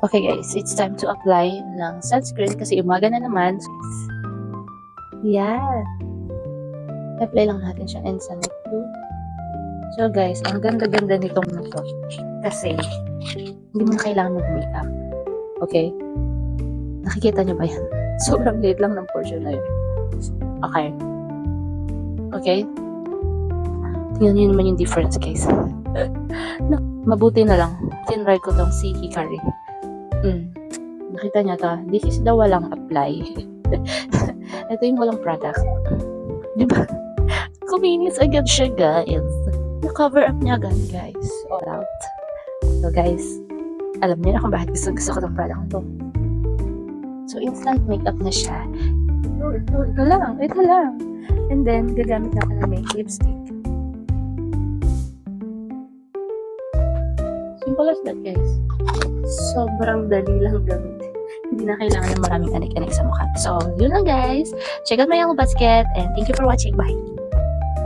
Okay guys, it's time to apply ng sunscreen kasi umaga na naman. Yan. Apply lang natin siya and sa neck too. So guys, ang ganda-ganda nitong to kasi hindi mo na kailangan mag-makeup. Okay? Nakikita nyo ba yan? Sobrang liit lang ng portion na yun. Okay. Okay? Tingnan nyo naman yung difference guys. Mabuti na lang. Tinry ko tong si Hikari. Nakita niya to. This is the walang apply. Ito yung walang product. Diba? Kuminis agad siya guys. Na-cover up niya agad guys. All out. So guys, alam niyo na kung bakit gusto ko tong product to. So instant makeup na siya. Ito lang. And then, gagamit na ako ng make lipstick. Simple as that guys. Sobrang dali lang gamitin. Hindi na kailangan ng maraming anik-anik sa mukha. So, yun lang guys. Check out my yellow basket and thank you for watching. Bye!